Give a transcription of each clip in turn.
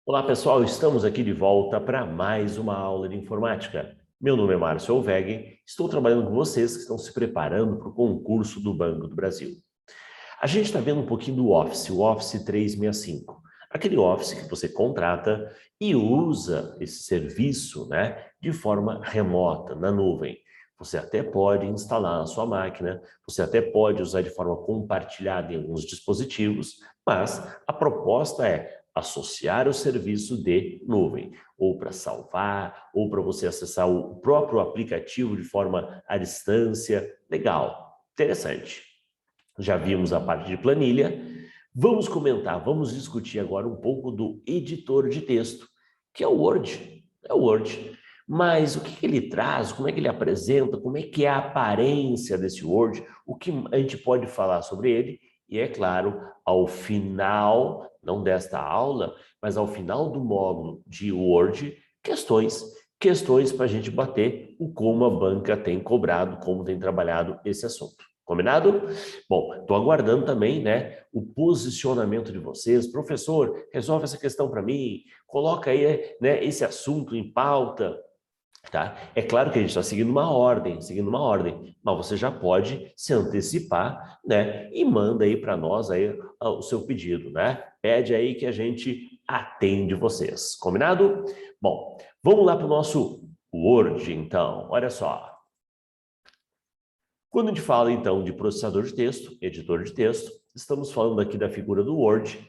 Olá, pessoal, estamos aqui de volta para mais uma aula de informática. Meu nome é Márcio Alveg, estou trabalhando com vocês que estão se preparando para o concurso do Banco do Brasil. A gente está vendo um pouquinho do Office, o Office 365, aquele Office que você contrata e usa esse serviço, né, de forma remota, na nuvem. Você até pode instalar na sua máquina, você até pode usar de forma compartilhada em alguns dispositivos, mas a proposta é associar o serviço de nuvem, ou para salvar, ou para você acessar o próprio aplicativo de forma à distância. Legal, interessante. Já vimos a parte de planilha. Vamos comentar, vamos discutir agora um pouco do editor de texto, que é o Word. É o Word. Mas o que ele traz, como é que ele apresenta, como é que é a aparência desse Word, o que a gente pode falar sobre ele, e é claro, ao final, não desta aula, mas ao final do módulo de Word, questões para a gente bater o como a banca tem cobrado, como tem trabalhado esse assunto. Combinado? Bom, estou aguardando também, né, o posicionamento de vocês. Professor, resolve essa questão para mim, coloca aí, né, esse assunto em pauta, tá? É claro que a gente está seguindo uma ordem, mas você já pode se antecipar, né, e manda aí para nós aí o seu pedido, né? Pede aí que a gente atende vocês. Combinado? Bom, vamos lá para o nosso Word, então. Olha só. Quando a gente fala, então, de processador de texto, editor de texto, estamos falando aqui da figura do Word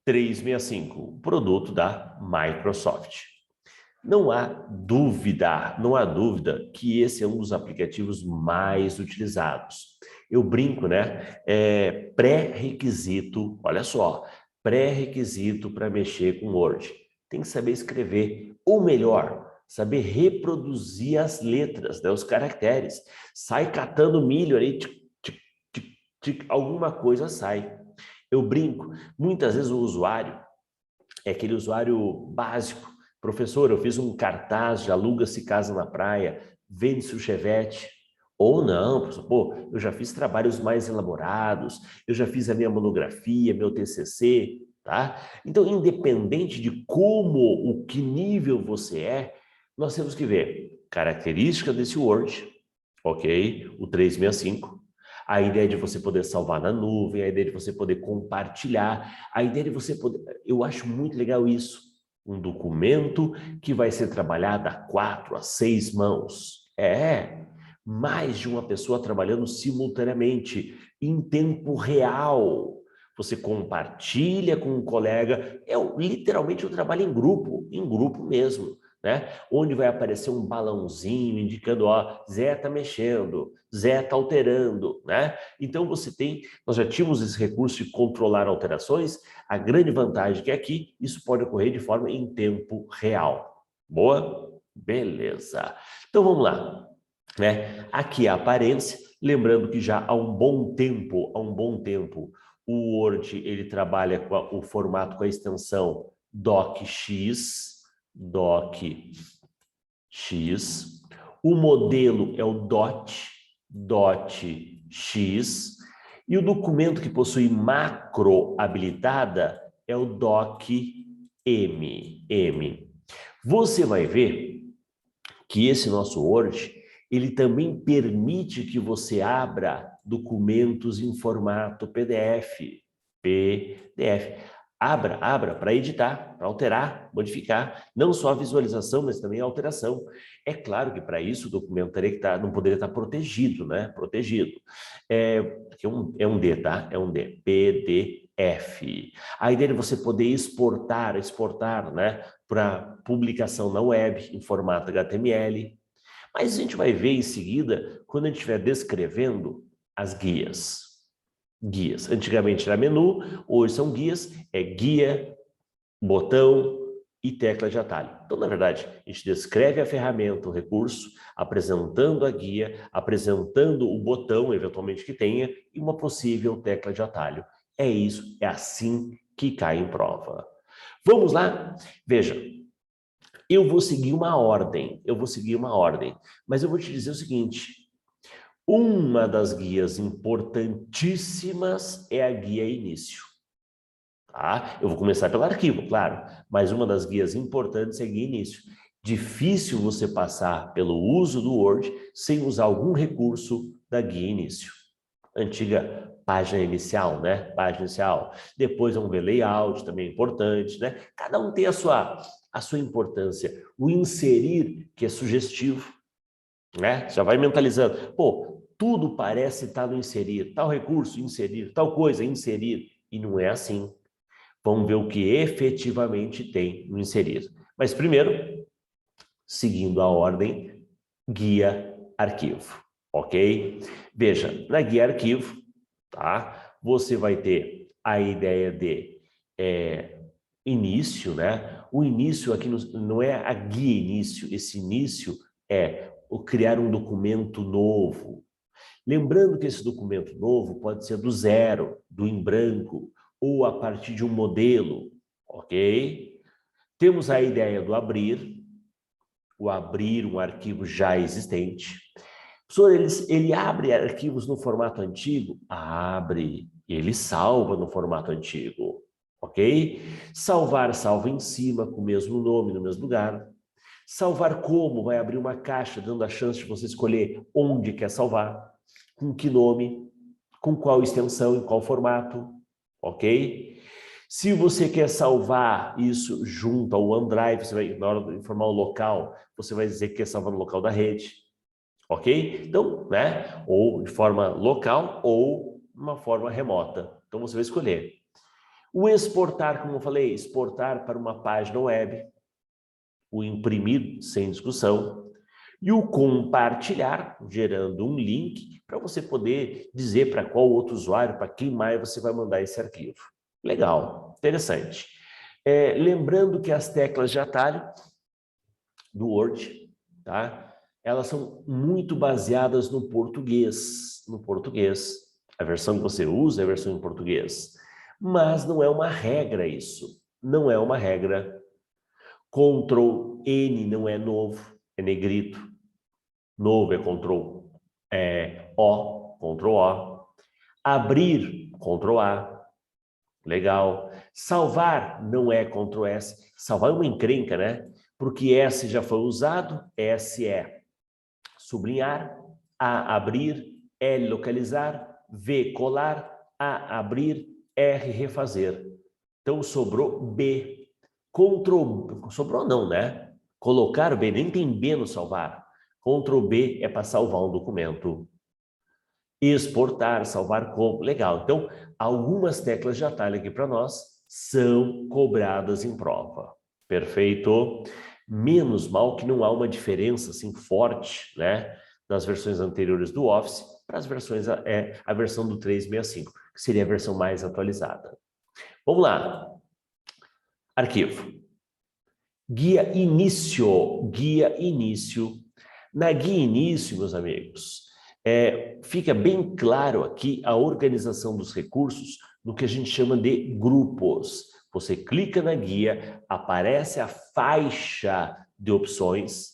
365, produto da Microsoft. Não há dúvida que esse é um dos aplicativos mais utilizados. Eu brinco, né? É pré-requisito, olha só, pré-requisito para mexer com Word. Tem que saber escrever, ou melhor, saber reproduzir as letras, né, os caracteres. Sai catando milho ali, alguma coisa sai. Eu brinco, muitas vezes o usuário é aquele usuário básico. Professor, eu fiz um cartaz de aluga-se casa na praia, vende-se o Chevette. Ou não, professor, pô, eu já fiz trabalhos mais elaborados, eu já fiz a minha monografia, meu TCC, tá? Então, independente de como, o que nível você é, nós temos que ver característica desse Word, ok? O 365, a ideia de você poder salvar na nuvem, a ideia de você poder compartilhar, a ideia de você poder... Eu acho muito legal isso. Um documento que vai ser trabalhado a 4 a 6 mãos. Mais de uma pessoa trabalhando simultaneamente, em tempo real. Você compartilha com um colega, literalmente um trabalho em grupo mesmo, né? Onde vai aparecer um balãozinho indicando, ó, Zé está mexendo, Zé está alterando, né? Então nós já tínhamos esse recurso de controlar alterações, a grande vantagem que aqui isso pode ocorrer de forma em tempo real. Boa? Beleza. Então vamos lá, né? Aqui a aparência, lembrando que já há um bom tempo, o Word ele trabalha com o formato com a extensão DocX, o modelo é o DOT.X, e o documento que possui macro habilitada é o DOC.M. Você vai ver que esse nosso Word, ele também permite que você abra documentos em formato PDF. Abra para editar, para alterar, modificar, não só a visualização, mas também a alteração. É claro que para isso o documento teria que não poderia estar protegido, né? Protegido. É um D, tá? É um D, PDF. A ideia de você poder exportar, né? Para publicação na web, em formato HTML. Mas a gente vai ver em seguida, quando a gente estiver descrevendo as guias. Guias. Antigamente era menu, hoje são guias, é guia, botão e tecla de atalho. Então, na verdade, a gente descreve a ferramenta, o recurso, apresentando a guia, apresentando o botão, eventualmente, que tenha, e uma possível tecla de atalho. É isso, é assim que cai em prova. Vamos lá? Veja, eu vou seguir uma ordem, mas eu vou te dizer o seguinte, uma das guias importantíssimas é a guia início. tá? Eu vou começar pelo arquivo, claro, mas uma das guias importantes é a guia início. Difícil você passar pelo uso do Word sem usar algum recurso da guia início. Antiga página inicial, né? Página inicial. Depois vamos ver layout, também é importante, né? Cada um tem a sua importância. O inserir, que é sugestivo, né? Já vai mentalizando. Pô, tudo parece estar no inserir. Tal recurso, inserir. Tal coisa, inserir. E não é assim. Vamos ver o que efetivamente tem no inserir. Mas primeiro, seguindo a ordem, guia arquivo, ok? Veja, na guia arquivo, tá? Você vai ter a ideia de início, né? O início aqui não é a guia início, esse início é o criar um documento novo. Lembrando que esse documento novo pode ser do zero, do em branco, ou a partir de um modelo, ok? Temos a ideia do abrir, o abrir um arquivo já existente. Professor, ele abre arquivos no formato antigo? Abre. Ele salva no formato antigo, ok? Salvar, salva em cima, com o mesmo nome, no mesmo lugar. Salvar como? Vai abrir uma caixa, dando a chance de você escolher onde quer salvar, com que nome, com qual extensão, em qual formato, ok? Se você quer salvar isso junto ao OneDrive, você vai, na hora de informar o local, você vai dizer que quer salvar no local da rede, ok? Então, né? Ou de forma local ou uma forma remota. Então, você vai escolher. O exportar, como eu falei, exportar para uma página web, o imprimir sem discussão, e o compartilhar, gerando um link para você poder dizer para qual outro usuário, para quem mais você vai mandar esse arquivo. Legal, interessante. Lembrando que as teclas de atalho do Word, tá? Elas são muito baseadas no português. No português. A versão que você usa é a versão em português. Mas não é uma regra isso. Não é uma regra. Ctrl N não é novo, é negrito. Novo é Ctrl O, Ctrl O. Abrir, Ctrl A. Legal. Salvar não é Ctrl S. Salvar é uma encrenca, né? Porque S já foi usado, S é sublinhar, A abrir, L localizar, V colar, A abrir, R refazer. Então sobrou B. Sobrou não, né? Colocar o B, nem tem B no salvar. Ctrl B é para salvar um documento. Exportar, salvar como, legal. Então, algumas teclas de atalho aqui para nós são cobradas em prova. Perfeito? Menos mal que não há uma diferença assim forte, né, das versões anteriores do Office para as versões, a versão do 365, que seria a versão mais atualizada. Vamos lá. Arquivo. Guia início. Guia início. Na guia início, meus amigos, fica bem claro aqui a organização dos recursos no que a gente chama de grupos. Você clica na guia, aparece a faixa de opções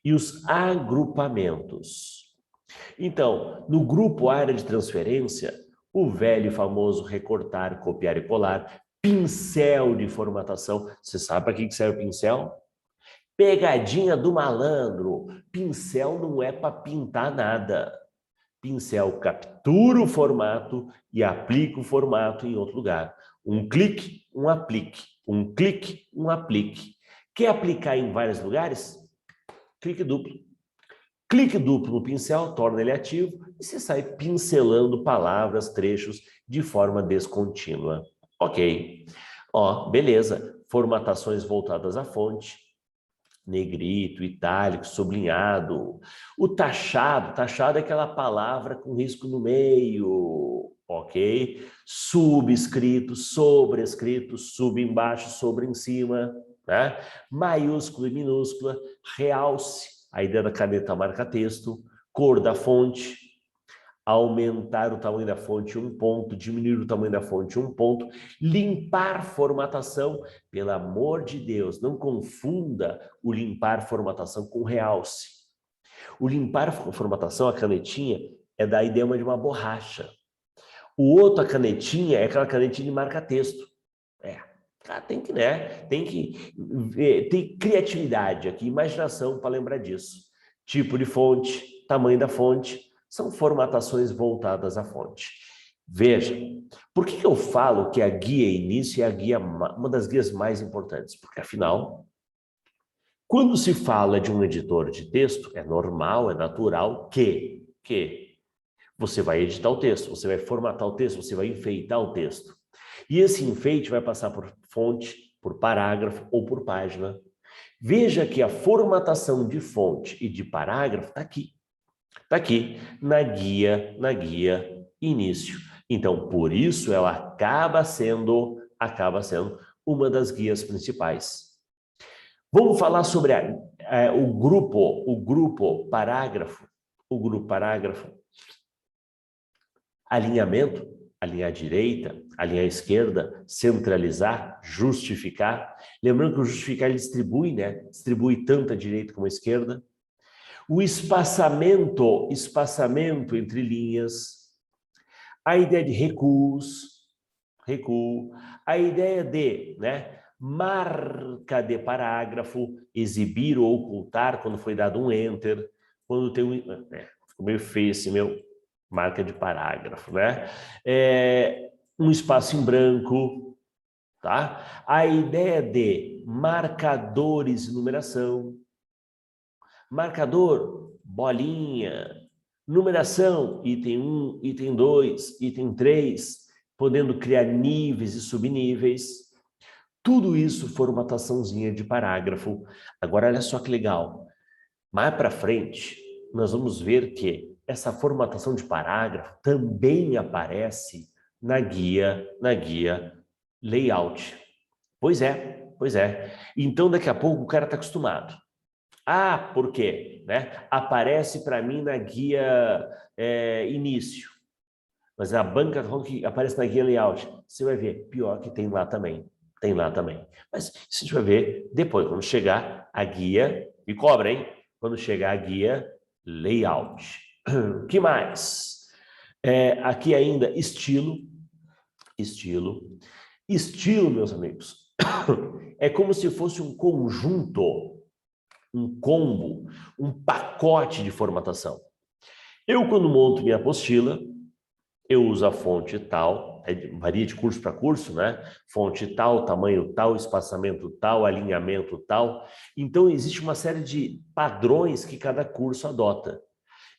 e os agrupamentos. Então, no grupo área de transferência, o velho e famoso recortar, copiar e colar, pincel de formatação. Você sabe para que serve o pincel? Pegadinha do malandro. Pincel não é para pintar nada. Pincel captura o formato e aplica o formato em outro lugar. Um clique, um aplique. Um clique, um aplique. Quer aplicar em vários lugares? Clique duplo. Clique duplo no pincel, torna ele ativo e você sai pincelando palavras, trechos de forma descontínua. Ok. Ó, beleza. Formatações voltadas à fonte. Negrito, itálico, sublinhado. O taxado é aquela palavra com risco no meio, ok? Subscrito, sobrescrito, sub embaixo, sobre em cima, né? Maiúscula e minúscula, realce, a ideia da caneta marca-texto, cor da fonte, aumentar o tamanho da fonte 1 ponto, diminuir o tamanho da fonte 1 ponto, limpar formatação, pelo amor de Deus, não confunda o limpar formatação com realce. O limpar formatação, a canetinha, é da ideia de uma borracha. O outro, a canetinha, é aquela canetinha de marca-texto. Tem que, né? Tem que ter criatividade aqui, imaginação para lembrar disso. Tipo de fonte, tamanho da fonte, são formatações voltadas à fonte. Veja, por que eu falo que a guia início é a guia, uma das guias mais importantes? Porque, afinal, quando se fala de um editor de texto, é normal, é natural que você vai editar o texto, você vai formatar o texto, você vai enfeitar o texto. E esse enfeite vai passar por fonte, por parágrafo ou por página. Veja que a formatação de fonte e de parágrafo está aqui. Está aqui, na guia início. Então, por isso, ela acaba sendo uma das guias principais. Vamos falar sobre o grupo parágrafo. O grupo parágrafo. Alinhamento, alinhar à direita, alinhar à esquerda, centralizar, justificar. Lembrando que o justificar ele distribui, né? Distribui tanto à direita como à esquerda. O espaçamento entre linhas. A ideia de recuo. A ideia de, né? Marca de parágrafo, exibir ou ocultar quando foi dado um enter, quando tem um... ficou meio feio esse meu marca de parágrafo, né? Um espaço em branco, tá? A ideia de marcadores de numeração, marcador, bolinha, numeração, item 1, item 2, item 3, podendo criar níveis e subníveis. Tudo isso formataçãozinha de parágrafo. Agora, olha só que legal. Mais para frente, nós vamos ver que essa formatação de parágrafo também aparece na guia layout. Pois é. Então, daqui a pouco, o cara está acostumado. Por quê? Né? Aparece para mim na guia início. Mas a banca que aparece na guia layout, você vai ver, pior que tem lá também. Tem lá também. Mas isso a gente vai ver depois, quando chegar a guia, me cobra, hein? Quando chegar a guia layout. O que mais? Aqui ainda, estilo. Estilo, meus amigos, é como se fosse um conjunto, um combo, um pacote de formatação. Eu, quando monto minha apostila, eu uso a fonte tal, varia de curso para curso, né? Fonte tal, tamanho tal, espaçamento tal, alinhamento tal. Então, existe uma série de padrões que cada curso adota.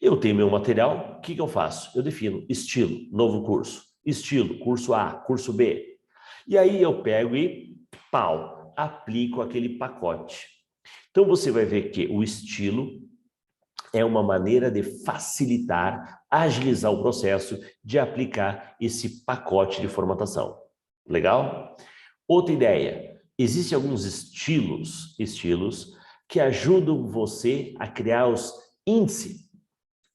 Eu tenho meu material, o que eu faço? Eu defino estilo, novo curso. Estilo, curso A, curso B. E aí eu pego e, aplico aquele pacote. Então, você vai ver que o estilo é uma maneira de facilitar, agilizar o processo de aplicar esse pacote de formatação. Legal? Outra ideia, existem alguns estilos que ajudam você a criar os índices.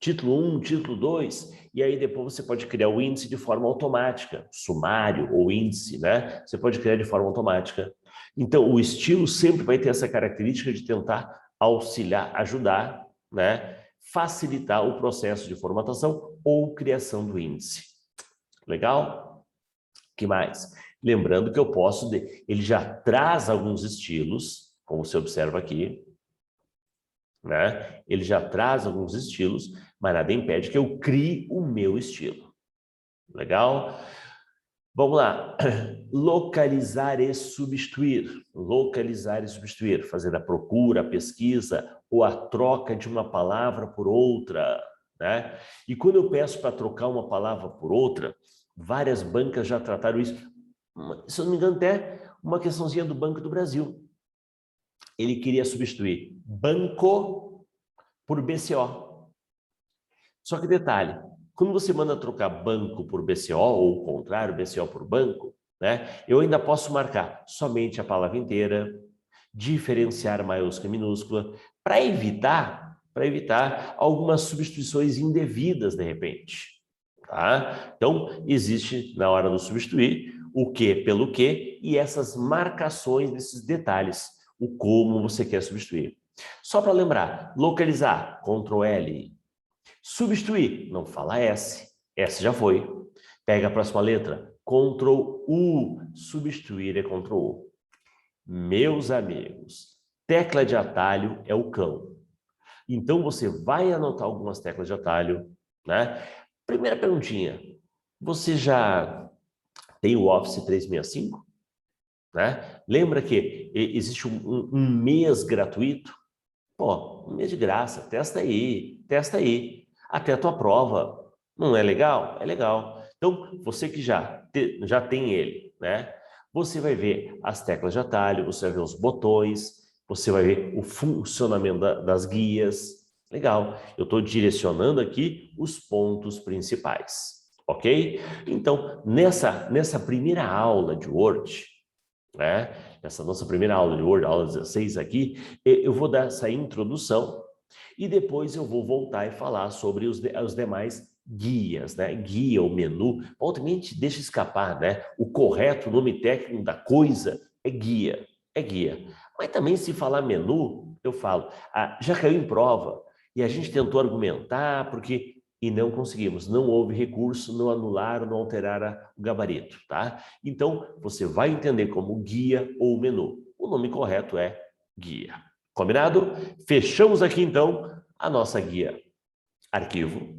Título 1, título 2, e aí depois você pode criar o índice de forma automática, sumário ou índice, né? Você pode criar de forma automática. Então, o estilo sempre vai ter essa característica de tentar auxiliar, ajudar, né? Facilitar o processo de formatação ou criação do índice. Legal? O que mais? Lembrando que eu posso... Ele já traz alguns estilos, como você observa aqui, né? Ele já traz alguns estilos, mas nada impede que eu crie o meu estilo. Legal? Vamos lá. Localizar e substituir. Localizar e substituir. Fazer a procura, a pesquisa ou a troca de uma palavra por outra, né? E quando eu peço para trocar uma palavra por outra, várias bancas já trataram isso. Se eu não me engano, até uma questãozinha do Banco do Brasil. Ele queria substituir banco por BCO. Só que detalhe, quando você manda trocar banco por BCO, ou o contrário, BCO por banco, né, eu ainda posso marcar somente a palavra inteira, diferenciar maiúscula e minúscula, para evitar algumas substituições indevidas, de repente. Tá? Então, existe, na hora do substituir, o que pelo que e essas marcações desses detalhes, o como você quer substituir. Só para lembrar, localizar, Ctrl L. Substituir, não fala S. S já foi. Pega a próxima letra, Ctrl U. Substituir é Ctrl U. Meus amigos, tecla de atalho é o cão. Então, você vai anotar algumas teclas de atalho, né? Primeira perguntinha, você já tem o Office 365? Né? Lembra que existe um mês gratuito? Pô, um mês de graça, testa aí, testa aí. Até a tua prova. Não é legal? É legal. Então, você que já tem ele, né? Você vai ver as teclas de atalho, você vai ver os botões, você vai ver o funcionamento das guias. Legal. Eu estou direcionando aqui os pontos principais, ok? Então, nessa primeira aula de Word, né? Essa nossa primeira aula de Word, aula 16 aqui, eu vou dar essa introdução e depois eu vou voltar e falar sobre os demais guias, né? Guia, o menu. Ultimamente deixa escapar, né? O correto nome técnico da coisa é guia, é guia. Mas também se falar menu, eu falo, já caiu em prova e a gente tentou argumentar porque e não conseguimos, não houve recurso, não anularam, não alteraram o gabarito, tá? Então, você vai entender como guia ou menu. O nome correto é guia. Combinado? Fechamos aqui, então, a nossa guia arquivo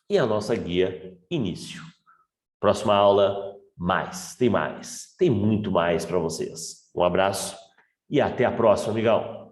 e a nossa guia início. Próxima aula, mais. Tem muito mais para vocês. Um abraço e até a próxima, amigão.